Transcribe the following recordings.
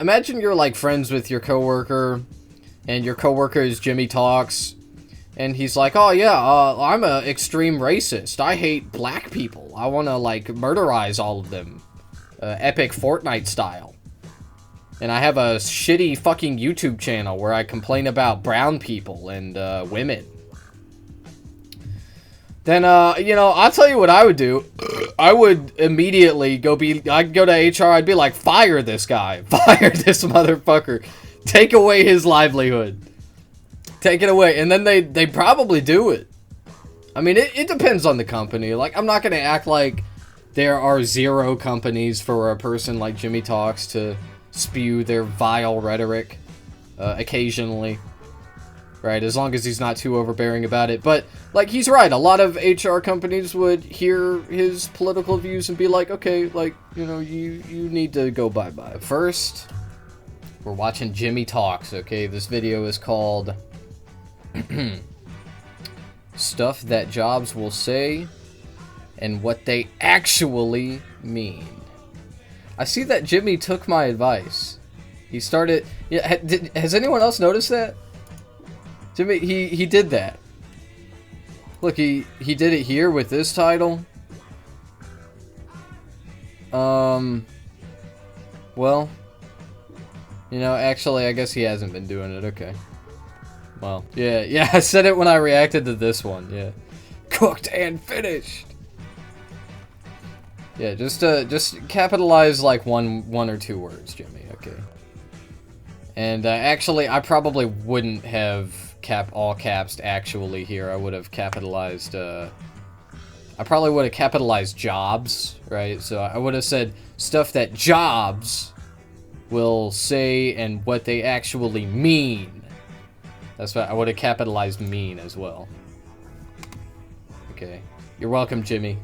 imagine you're like friends with your coworker, and your coworker is Jimmy Talks, and he's like, oh yeah, I'm a extreme racist. I hate black people. I want to like murderize all of them, epic Fortnite style. And I have a shitty fucking YouTube channel where I complain about brown people and women. Then, you know, I'll tell you what I would do. I would immediately I'd go to HR, I'd be like, fire this guy. Fire this motherfucker. Take away his livelihood. Take it away. And then they probably do it. I mean, it depends on the company. Like, I'm not going to act like there are 0 companies for a person like Jimmy Talks to spew their vile rhetoric occasionally. Right, as long as he's not too overbearing about it. But, like, he's right. A lot of HR companies would hear his political views and be like, okay, like, you know, you need to go bye-bye. First, we're watching Jimmy Talks, okay? This video is called Stuff That Jobs Will Say and What They Actually Mean. I see that Jimmy took my advice. He started... Yeah, has anyone else noticed that? Jimmy, he did that. Look, he did it here with this title. Well, you know, actually, I guess he hasn't been doing it. Okay. Well, yeah, I said it when I reacted to this one. Yeah, cooked and finished. Yeah, just capitalize like one or two words, Jimmy. Okay. And actually, I probably wouldn't have all caps actually here. I would have capitalized, I probably would have capitalized jobs, right? So I would have said stuff that jobs will say and what they actually mean. That's what I would have capitalized mean as well. Okay. You're welcome, Jimmy.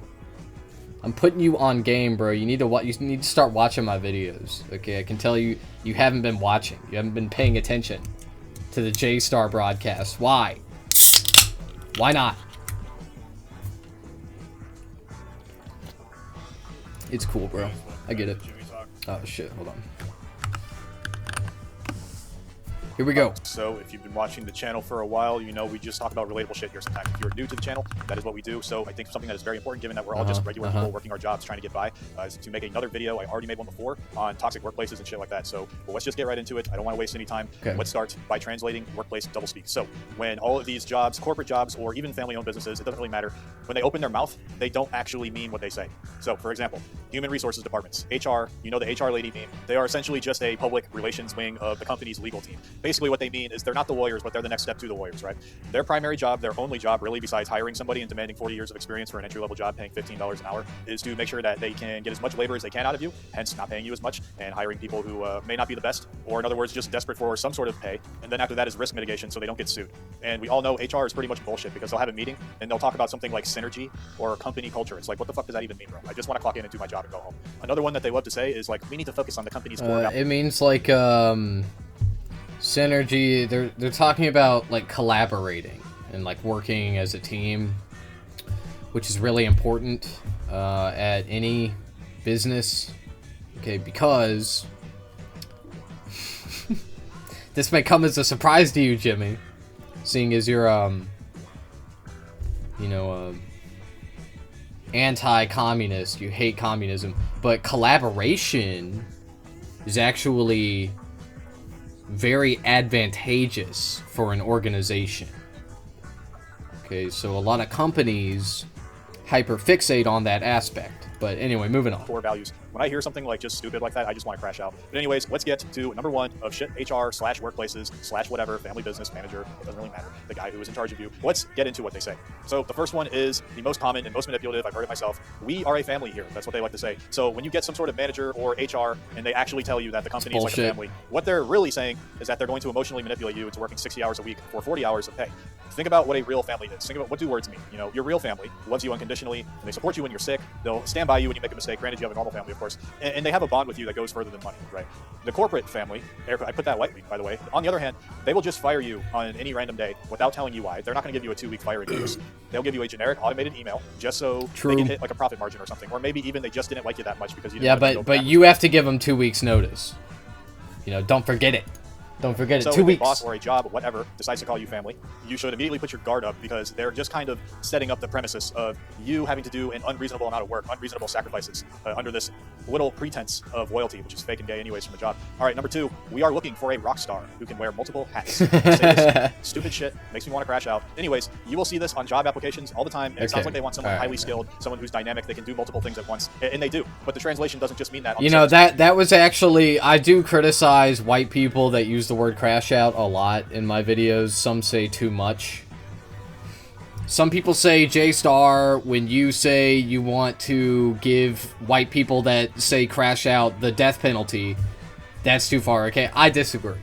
I'm putting you on game, bro. You need to start watching my videos. Okay, I can tell you haven't been watching. You haven't been paying attention to the J-Star broadcast. Why? Why not? It's cool, bro. I get it. Oh shit, hold on. Here we go. So if you've been watching the channel for a while, you know we just talk about relatable shit here sometimes. If you're new to the channel, that is what we do. So I think something that is very important, given that we're all just regular people working our jobs, trying to get by, is to make another video. I already made one before on toxic workplaces and shit like that. So let's just get right into it. I don't want to waste any time. Okay. Let's start by translating workplace doublespeak. So when all of these jobs, corporate jobs, or even family-owned businesses, it doesn't really matter. When they open their mouth, they don't actually mean what they say. So for example, human resources departments, HR, you know the HR lady meme. They are essentially just a public relations wing of the company's legal team. Basically what they mean is they're not the lawyers, but they're the next step to the lawyers, right? Their primary job, their only job really, besides hiring somebody and demanding 40 years of experience for an entry-level job paying $15 an hour, is to make sure that they can get as much labor as they can out of you, hence not paying you as much, and hiring people who may not be the best, or in other words, just desperate for some sort of pay. And then after that is risk mitigation so they don't get sued. And we all know HR is pretty much bullshit because they'll have a meeting and they'll talk about something like synergy or company culture. It's like, what the fuck does that even mean, bro? I just want to clock in and do my job and go home. Another one that they love to say is like, we need to focus on the company's core values. It means like, synergy. They're talking about like collaborating and like working as a team, which is really important at any business. Okay, because this may come as a surprise to you, Jimmy, seeing as you're you know, anti-communist, you hate communism, but collaboration is actually very advantageous for an organization. Okay, so a lot of companies hyperfixate on that aspect. But anyway, moving on. Core values. When I hear something like just stupid like that, I just want to crash out. But anyways, let's get to number one of shit HR/workplaces/ whatever, family business manager, it doesn't really matter, the guy who is in charge of you. Let's get into what they say. So the first one is the most common and most manipulative. I've heard it myself. We are a family here. That's what they like to say. So when you get some sort of manager or HR and they actually tell you that the company is like a family, what they're really saying is that they're going to emotionally manipulate you into working 60 hours a week for 40 hours of pay. Think about what a real family is. Think about what do words mean. You know, your real family loves you unconditionally, and they support you when you're sick. They'll stand by you when you make a mistake. Granted, you have a normal family, of course, and they have a bond with you that goes further than money, right? The corporate family, I put that lightly, by the way. On the other hand, they will just fire you on any random day without telling you why. They're not going to give you a 2-week firing notice. They'll give you a generic automated email just so they can hit like a profit margin or something, or maybe even they just didn't like you that much because you didn't. Yeah, but you have to give them 2 weeks notice. You know, don't forget it. Don't forget it. So 2 if weeks. a boss or a job, whatever, decides to call you family, you should immediately put your guard up, because they're just kind of setting up the premises of you having to do an unreasonable amount of work, unreasonable sacrifices under this little pretense of loyalty, which is fake and gay anyways from the job. All right, number 2, we are looking for a rock star who can wear multiple hats. I say this stupid shit makes me want to crash out. Anyways, you will see this on job applications all the time, and it sounds like they want someone highly skilled, someone who's dynamic, they can do multiple things at once, and they do. But the translation doesn't just mean that. You know, that was actually, I do criticize white people that use the word crash out a lot in my videos. Some say too much. Some people say, J-Star, when you say you want to give white people that say crash out the death penalty, that's too far, okay? I disagree.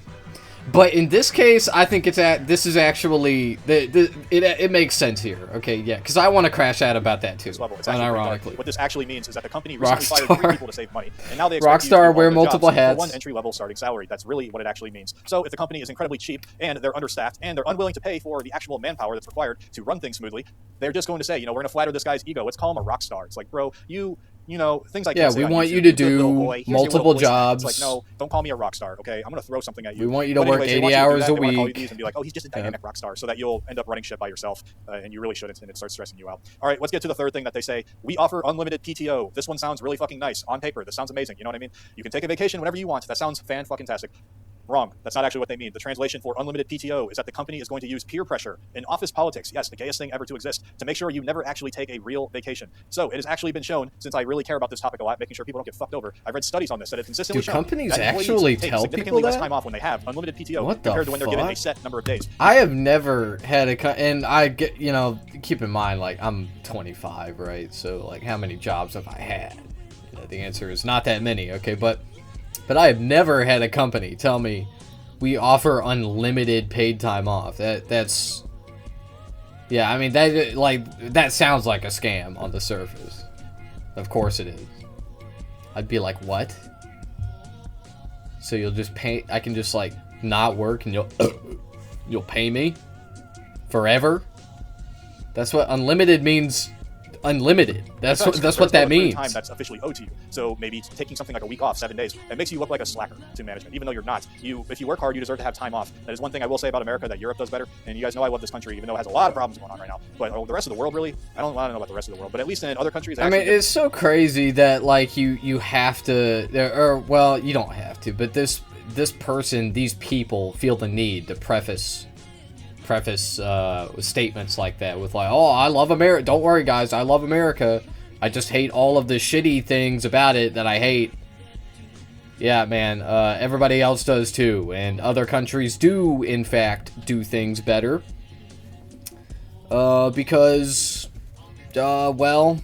But in this case, I think this is actually, it makes sense here, okay? Yeah, because I want to crash out about that too, unironically. What this actually means is that the company recently fired 3 people to save money, and now they expect Rockstar you to wear multiple hats for one entry-level starting salary. That's really what it actually means. So if the company is incredibly cheap, and they're understaffed, and they're unwilling to pay for the actual manpower that's required to run things smoothly, they're just going to say, you know, we're going to flatter this guy's ego. Let's call him a rock star. It's like, bro, you know, things like we want you to do multiple jobs. It's like, no, don't call me a rock star, okay? I'm going to throw something at you. We want you to work 80 hours a week. And be like, oh, he's just a dynamic rock star, so that you'll end up running shit by yourself, and you really shouldn't, and it starts stressing you out. All right, let's get to the third thing that they say. We offer unlimited PTO. This one sounds really fucking nice on paper. This sounds amazing. You know what I mean? You can take a vacation whenever you want. That sounds fan-fucking-tastic. Wrong. That's not actually what they mean. The translation for unlimited PTO is that the company is going to use peer pressure and office politics, yes, the gayest thing ever to exist, to make sure you never actually take a real vacation. So it has actually been shown, since I really care about this topic a lot, making sure people don't get fucked over. I've read studies on this that have consistently shown companies that actually take tell significantly people less that? time off when they have unlimited PTO compared to when they're given a set number of days. I have never had and I get, you know, keep in mind, like, I'm 25, right? So, like, how many jobs have I had? You know, the answer is not that many, okay? But I have never had a company tell me, we offer unlimited paid time off. That's yeah, I mean, that sounds like a scam on the surface. Of course it is. I'd be like, what? So you'll just pay, I can just like not work and you'll pay me forever? That's what unlimited means. Unlimited. That's what that means. Time that's officially owed to you. So maybe taking something like a week off, 7 days, it makes you look like a slacker to management, even though you're not. If you work hard, you deserve to have time off. That is one thing I will say about America that Europe does better. And you guys know I love this country, even though it has a lot of problems going on right now. But the rest of the world, really, I don't know about the rest of the world. But at least in other countries, I mean, it's so crazy that like you have to, or well, you don't have to, but this person, these people feel the need to preface statements like that with like, oh, I love America. Don't worry, guys, I love America. I just hate all of the shitty things about it that I hate. Yeah, man, everybody else does too, and other countries do, in fact, do things better. Because, well,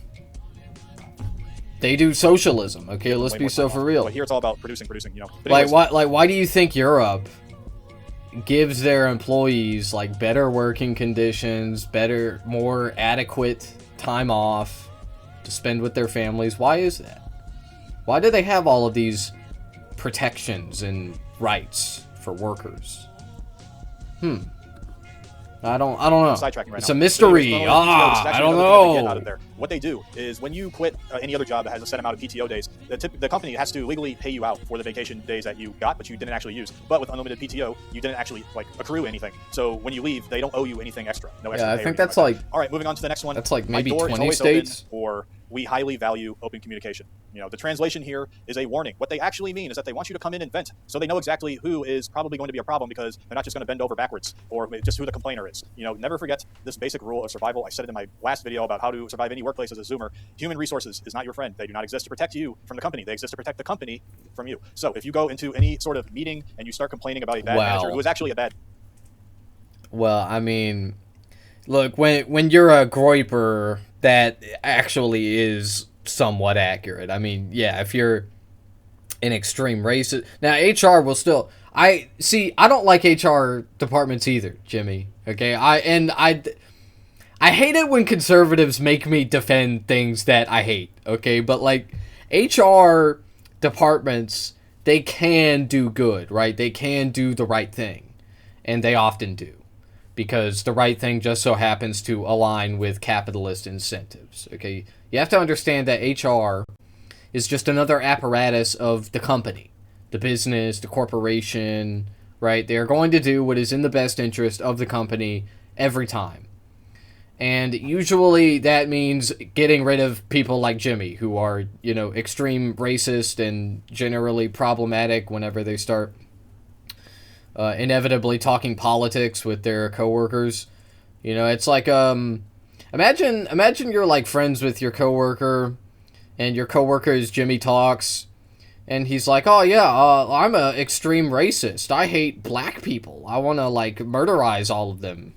they do socialism. Okay, let's be so for real. But here it's all about producing, you know. Like, why do you think Europe gives their employees like better working conditions, more adequate time off to spend with their families? Why is that? Why do they have all of these protections and rights for workers? I don't know. Sidetracking right it's now. a mystery. I don't know. Out of there. What they do is when you quit any other job that has a set amount of PTO days, the company has to legally pay you out for the vacation days that you got, but you didn't actually use. But with unlimited PTO, you didn't actually like accrue anything. So when you leave, they don't owe you anything extra. No extra. Yeah, I think that's like. All right, moving on to the next one. That's like maybe My door 20 is always states. open, or we highly value open communication. You know, the translation here is a warning. What they actually mean is that they want you to come in and vent, so they know exactly who is probably going to be a problem, because they're not just going to bend over backwards, or just who the complainer is. You know, never forget this basic rule of survival. I said it in my last video about how to survive any workplace as a Zoomer. Human resources is not your friend. They do not exist to protect you from the company. They exist to protect the company from you. So if you go into any sort of meeting and you start complaining about a bad manager who is actually a bad... Well, I mean, look, when you're a groiper, that actually is somewhat accurate. I mean, yeah, if you're an extreme racist... Now, HR will still... I don't like HR departments either, Jimmy. Okay? I hate it when conservatives make me defend things that I hate, okay? But, like, HR departments, they can do good, right? They can do the right thing. And they often do. Because the right thing just so happens to align with capitalist incentives, okay? You have to understand that HR is just another apparatus of the company. the business, the corporation, right? They are going to do what is in the best interest of the company every time. And usually that means getting rid of people like Jimmy, who are, you know, extreme racist and generally problematic whenever they start inevitably talking politics with their coworkers. You know, it's like, imagine you're like friends with your coworker, and your coworker is Jimmy Talks, and he's like, oh yeah, I'm a extreme racist. I hate black people. I want to like murderize all of them.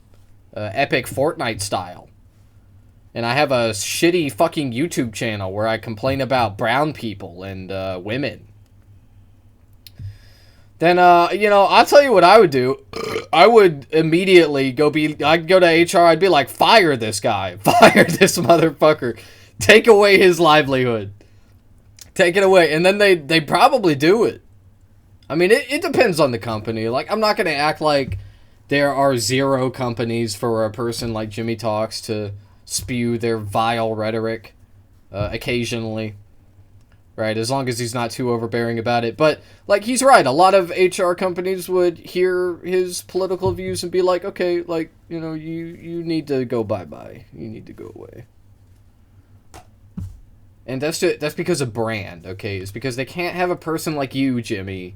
Epic Fortnite style. And I have a shitty fucking YouTube channel where I complain about brown people and women. Then, you know, I'll tell you what I would do. I would immediately I'd go to HR, I'd be like, fire this guy. Fire this motherfucker. Take away his livelihood. Take it away. And then they probably do it. I mean, it depends on the company. Like, I'm not going to act like there are 0 companies for a person like Jimmy Talks to spew their vile rhetoric occasionally. Right, as long as he's not too overbearing about it. But, like, he's right. A lot of HR companies would hear his political views and be like, okay, like, you know, you need to go bye-bye. You need to go away. And that's because of brand, okay? It's because they can't have a person like you, Jimmy,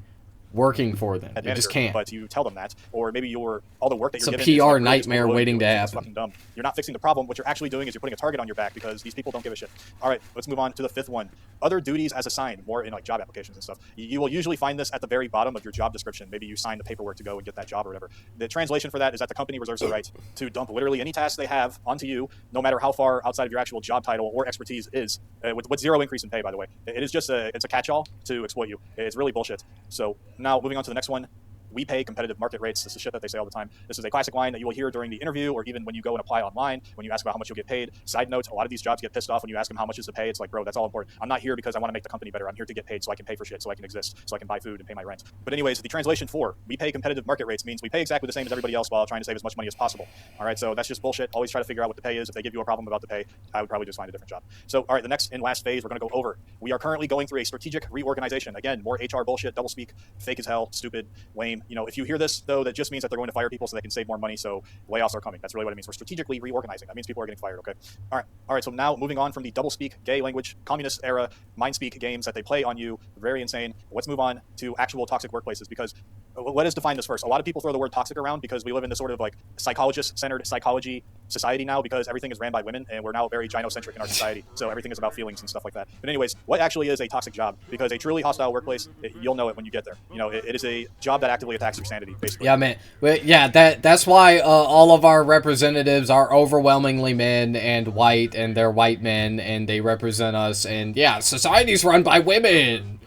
working for them. They just can't. But you tell them that, or maybe all the work that you're given. It's a PR nightmare waiting to happen. It's fucking dumb. You're not fixing the problem. What you're actually doing is you're putting a target on your back because these people don't give a shit. All right, let's move on to the 5th one. Other duties as assigned, more in like job applications and stuff. You will usually find this at the very bottom of your job description. Maybe you sign the paperwork to go and get that job or whatever. The translation for that is that the company reserves the right to dump literally any task they have onto you, no matter how far outside of your actual job title or expertise is, with 0 increase in pay, by the way. It is just it's a catch-all to exploit you. It's really bullshit. So now moving on to the next one. We pay competitive market rates. This is shit that they say all the time. This is a classic line that you will hear during the interview or even when you go and apply online, when you ask about how much you'll get paid. Side note, a lot of these jobs get pissed off when you ask them how much is the pay. It's like, bro, that's all important. I'm not here because I want to make the company better. I'm here to get paid so I can pay for shit, so I can exist, so I can buy food and pay my rent. But anyways, the translation for we pay competitive market rates means we pay exactly the same as everybody else while trying to save as much money as possible. All right, so that's just bullshit. Always try to figure out what the pay is. If they give you a problem about the pay, I would probably just find a different job. So, all right, the next and last phase we're going to go over. We are currently going through a strategic reorganization. Again, more HR bullshit, doublespeak, fake as hell, stupid, lame. You know, if you hear this, though, that just means that they're going to fire people so they can save more money, so layoffs are coming. That's really what it means. We're strategically reorganizing. That means people are getting fired, okay? All right, so now moving on from the doublespeak, gay language, communist era, mindspeak games that they play on you, very insane. Let's move on to actual toxic workplaces, because let us define this first. A lot of people throw the word toxic around because we live in this sort of like psychologist-centered psychology society now, because everything is ran by women and we're now very gynocentric in our society. So everything is about feelings and stuff like that. But anyways, what actually is a toxic job? Because a truly hostile workplace, you'll know it when you get there. You know, it is a job that actively attacks your sanity, basically. Yeah, man. Yeah, that's why all of our representatives are overwhelmingly men and white, and they're white men, and they represent us. And yeah, society's run by women.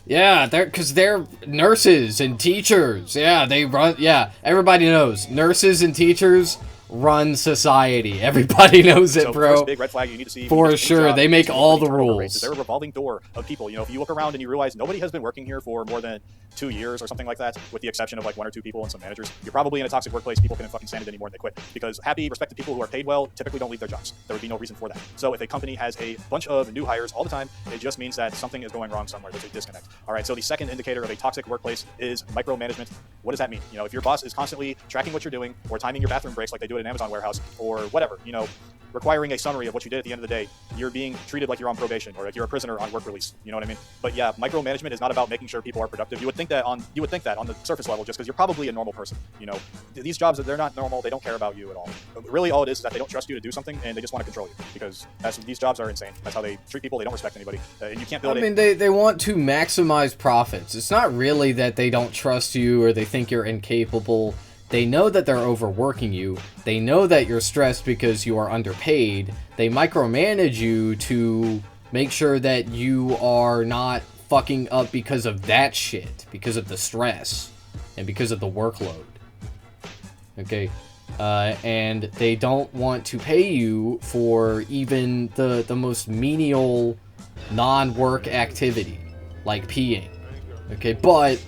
Yeah, because they're nurses and teachers. Yeah, they run. Yeah, everybody knows nurses and teachers run society. Everybody knows it, so bro. First big red flag you need to see for sure. They make all the rules. Is there a revolving door of people? You know, if you look around and you realize nobody has been working here for more than 2 years or something like that, with the exception of like 1 or 2 people and some managers, you're probably in a toxic workplace. People can't fucking stand it anymore and they quit, because happy, respected people who are paid well typically don't leave their jobs. There would be no reason for that. So if a company has a bunch of new hires all the time, it just means that something is going wrong somewhere. There's a disconnect. All right. So the second indicator of a toxic workplace is micromanagement. What does that mean? You know, if your boss is constantly tracking what you're doing or timing your bathroom breaks like they do at an Amazon warehouse, or whatever, you know, requiring a summary of what you did at the end of the day, you're being treated like you're on probation or like you're a prisoner on work release. You know what I mean? But yeah, micromanagement is not about making sure people are productive. You would think that on the surface level, just because you're probably a normal person. You know, these jobs, they're not normal. They don't care about you at all. But really, all it is that they don't trust you to do something and they just want to control you, because these jobs are insane. That's how they treat people. They don't respect anybody. And you can't build I mean, they want to maximize profits. It's not really that they don't trust you or they think you're incapable. They know that they're overworking you. They know that you're stressed because you are underpaid. They micromanage you to make sure that you are not fucking up because of that shit, because of the stress, and because of the workload. Okay? And they don't want to pay you for even the most menial non-work activity, like peeing. Okay, but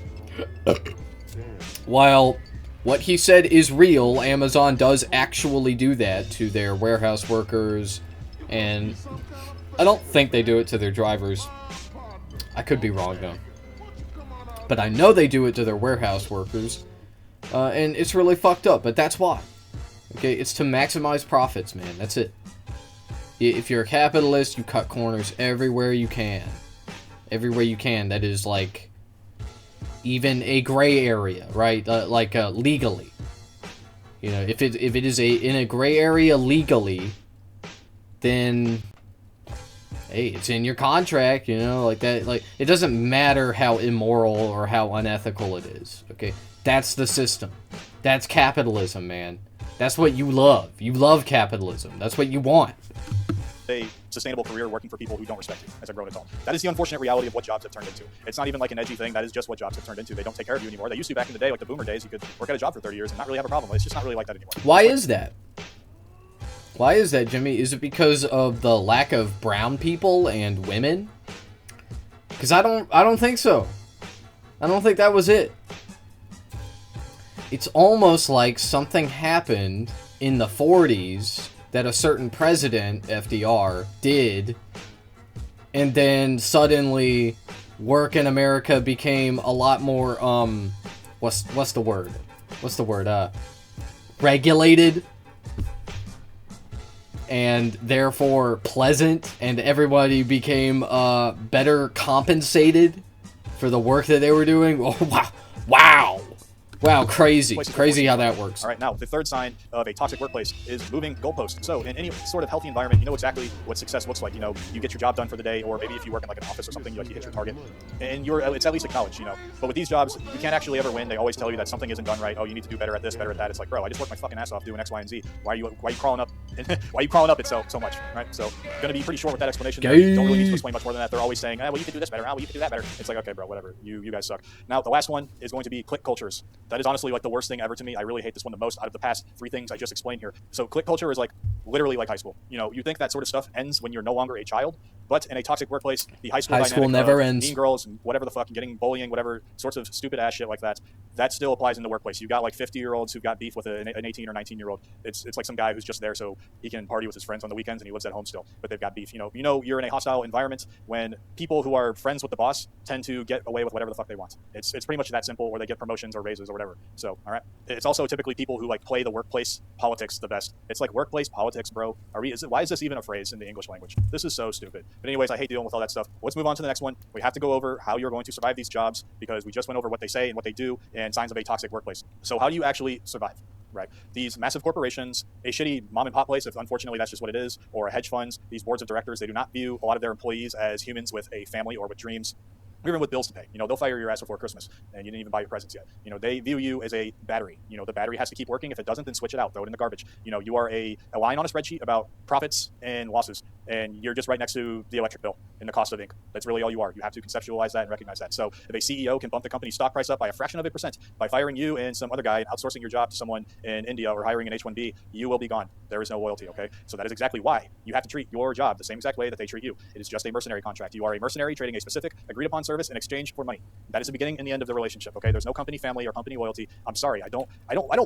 while what he said is real, Amazon does actually do that to their warehouse workers, and I don't think they do it to their drivers. I could be wrong, though. but I know they do it to their warehouse workers, and it's really fucked up, but that's why. Okay, it's to maximize profits, man. That's it. If you're a capitalist, you cut corners everywhere you can. Everywhere you can. That is, like, even a gray area, right? Legally. You know, if it is in a gray area legally, then hey, it's in your contract, you know, like that. Like, it doesn't matter how immoral or how unethical it is. Okay, that's the system. That's capitalism, man. That's what you love. You love capitalism. That's what you want. A sustainable career working for people who don't respect you as a grown adult. That is the unfortunate reality of what jobs have turned into. It's not even like an edgy thing. That is just what jobs have turned into. They don't take care of you anymore. They used to back in the day, like the boomer days, you could work at a job for 30 years and not really have a problem. It's just not really like that anymore. Why is that? Why is that, Jimmy? Is it because of the lack of brown people and women? Because I don't think so. I don't think that was it. It's almost like something happened in the 40s that a certain president, FDR, did, and then suddenly work in America became a lot more, what's the word? Regulated, and therefore pleasant, and everybody became, better compensated for the work that they were doing. Oh, wow. Wow, crazy how that works. All right, now, the third sign of a toxic workplace is moving goalposts. So in any sort of healthy environment, you know exactly what success looks like. You know, you get your job done for the day, or maybe if you work in like an office or something, you hit your target, and it's at least acknowledged, you know. But with these jobs, you can't actually ever win. They always tell you that something isn't done right. Oh, you need to do better at this, better at that. It's like, bro, I just worked my fucking ass off doing X, Y, and Z. Why are you crawling up? Why are you crawling up it so much, right? So gonna be pretty short with that explanation. You don't really need to explain much more than that. They're always saying, well, you can do this better. Well, you can do that better. It's like, okay, bro, whatever. You guys suck. Now, the last one is going to be clique cultures. That is honestly like the worst thing ever to me. I really hate this one the most out of the past three things I just explained here. So clique culture is like literally like high school. You know, you think that sort of stuff ends when you're no longer a child, but in a toxic workplace, the high school never ends. Mean girls and whatever the fuck, and getting bullying, whatever sorts of stupid ass shit like that still applies in the workplace. You got like 50-year-olds who've got beef with an 18 or 19-year-old. It's like some guy who's just there so he can party with his friends on the weekends and he lives at home still, but they've got beef. You know you're in a hostile environment when people who are friends with the boss tend to get away with whatever the fuck they want. It's pretty much that simple, or they get promotions or raises or whatever. So, all right. It's also typically people who like play the workplace politics the best. It's like workplace politics, bro. Why is this even a phrase in the English language? This is so stupid. But anyways, I hate dealing with all that stuff. Let's move on to the next one. We have to go over how you're going to survive these jobs, because we just went over what they say and what they do and signs of a toxic workplace. So how do you actually survive? Right. These massive corporations, a shitty mom and pop place, if unfortunately that's just what it is, or a hedge funds, these boards of directors, they do not view a lot of their employees as humans with a family or with dreams, even with bills to pay. You know, they'll fire your ass before Christmas and you didn't even buy your presents yet. You know, they view you as a battery. You know, the battery has to keep working. If it doesn't, then switch it out, throw it in the garbage. You know, you are a line on a spreadsheet about profits and losses, and you're just right next to the electric bill and the cost of ink. That's really all you are. You have to conceptualize that and recognize that. So if a CEO can bump the company's stock price up by a fraction of a percent by firing you and some other guy and outsourcing your job to someone in India or hiring an H-1B, you will be gone. There is no loyalty, okay? So that is exactly why you have to treat your job the same exact way that they treat you. It is just a mercenary contract. You are a mercenary trading a specific agreed upon service in exchange for money. That is the beginning and the end of the relationship, okay? There's no company family or company loyalty. I'm sorry. I don't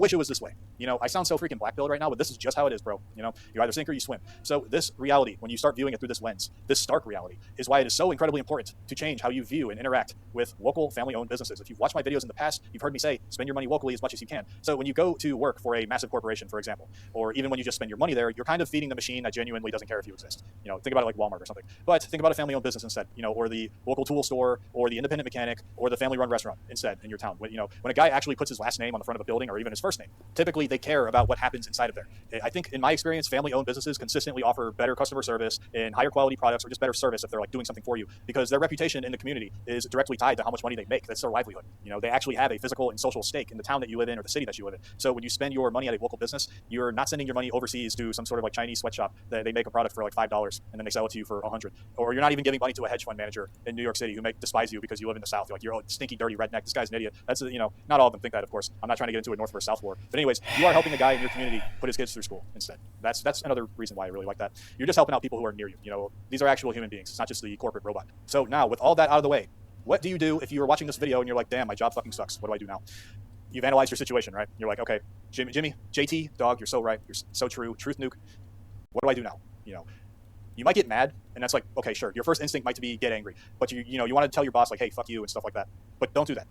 wish it was this way. You know, I sound so freaking black-pilled right now, but this is just how it is, bro. You know, you either sink or you swim. So this reality, when you start viewing it through this lens, this stark reality, is why it is so incredibly important to change how you view and interact with local family-owned businesses. If you've watched my videos in the past, you've heard me say, spend your money locally as much as you can. So when you go to work for a massive corporation, for example, or even when you just spend your money there, you're kind of feeding the machine that genuinely doesn't care if you exist. You know, think about it like Walmart or something. But think about a family-owned business instead, you know, or the local tool store, or the independent mechanic, or the family-run restaurant instead in your town. When a guy actually puts his last name on the front of a building, or even his first name, typically they care about what happens inside of there. I think in my experience, family-owned businesses consistently offer better customer service and higher quality products, or just better service if they're like doing something for you, because their reputation in the community is directly tied to how much money they make. That's their livelihood. You know, they actually have a physical and social stake in the town that you live in or the city that you live in. So when you spend your money at a local business, you're not sending your money overseas to some sort of like Chinese sweatshop that they make a product for like $5 and then they sell it to you for $100. Or you're not even giving money to a hedge fund manager in New York City who may despise you because you live in the South. You're like, you're a stinky, dirty redneck. This guy's an idiot. That's, you know, not all of them think that, of course. I'm not trying to get into a North versus South war. But anyways, you are helping a guy in your community put his kids through school instead. That's another reason why I really like that. You're just helping out people who are near you. You know, these are actual human beings. It's not just the corporate robot. So now, with all that out of the way, what do you do if you were watching this video and you're like, damn, my job fucking sucks. What do I do now? You've analyzed your situation, right? You're like, okay, Jimmy, JT, dog, you're so right. You're so true. Truth nuke. What do I do now? You know, you might get mad, and that's like, okay, sure. Your first instinct might be get angry, but you want to tell your boss like, hey, fuck you and stuff like that. But don't do that.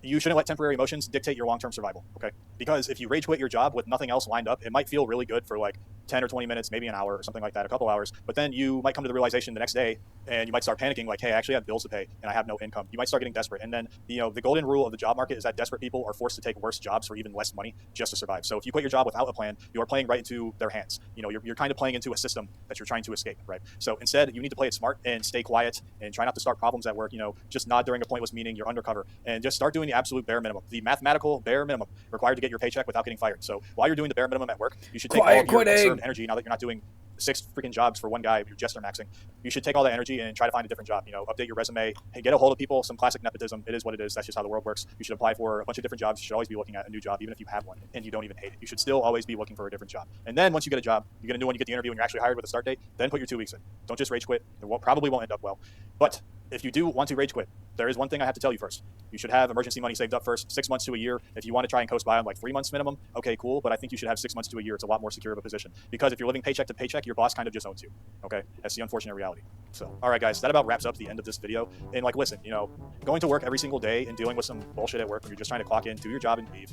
You shouldn't let temporary emotions dictate your long-term survival, okay? Because if you rage quit your job with nothing else lined up, it might feel really good for like 10 or 20 minutes, maybe an hour or something like that, a couple hours. But then you might come to the realization the next day and you might start panicking like, hey, I actually have bills to pay and I have no income. You might start getting desperate. And then, you know, the golden rule of the job market is that desperate people are forced to take worse jobs for even less money just to survive. So if you quit your job without a plan, you are playing right into their hands. You know, you're kind of playing into a system that you're trying to escape, right? So instead, you need to play it smart and stay quiet and try not to start problems at work. You know, just nod during a pointless meeting, you're undercover, and just start doing the absolute bare minimum, the mathematical bare minimum required to get your paycheck without getting fired. So while you're doing the bare minimum at work, you should take all of your conserved energy now that you're not doing 6 freaking jobs for one guy, you're jester maxing. You should take all that energy and try to find a different job. You know, update your resume, hey, get a hold of people, some classic nepotism. It is what it is. That's just how the world works. You should apply for a bunch of different jobs. You should always be looking at a new job, even if you have one and you don't even hate it. You should still always be looking for a different job. And then once you get a job, you get a new one, you get the interview, and you're actually hired with a start date, then put your 2 weeks in. Don't just rage quit. It probably won't end up well. But if you do want to rage quit, there is one thing I have to tell you first. You should have emergency money saved up first, 6 months to a year. If you want to try and coast by on like 3 months minimum, okay, cool. But I think you should have 6 months to a year. It's a lot more secure of a position. Because if you're living paycheck to paycheck, your boss kind of just owns you. Okay, that's the unfortunate reality. So, all right, guys, that about wraps up the end of this video. And like, listen, you know, going to work every single day and dealing with some bullshit at work when you're just trying to clock in, do your job and leave,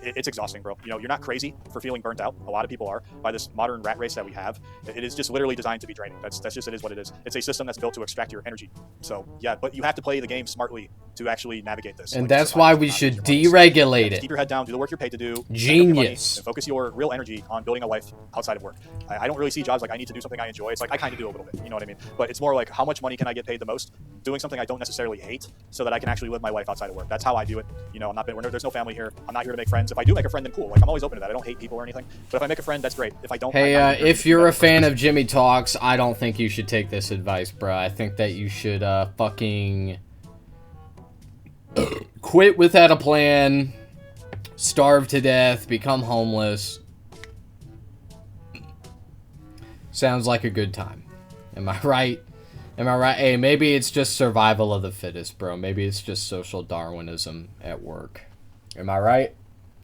it's exhausting, bro. You know, you're not crazy for feeling burnt out. A lot of people are by this modern rat race that we have. It is just literally designed to be draining. That's just, it is what it is. It's a system that's built to extract your energy. So yeah, but you have to play the game smartly to actually navigate this. And like, that's why we should deregulate it. Keep your head down, do the work you're paid to do. Genius. And focus your real energy on building a life outside of work. I don't really see jobs like I need to do something I enjoy. It's like I kind of do a little bit, you know what I mean? But it's more like how much money can I get paid the most doing something I don't necessarily hate so that I can actually live my life outside of work. That's how I do it. You know, there's no family here. I'm not here to make friends. If I do make a friend, then cool. Like, I'm always open to that. I don't hate people or anything. But if I make a friend, that's great. If I don't, hey, if you're a fan of Jimmy Talks, I don't think you should take this advice, bro. I think that you should fucking quit without a plan, starve to death, become homeless. Sounds like a good time. Am I right? Am I right? Hey, maybe it's just survival of the fittest, bro. Maybe it's just social Darwinism at work. Am I right?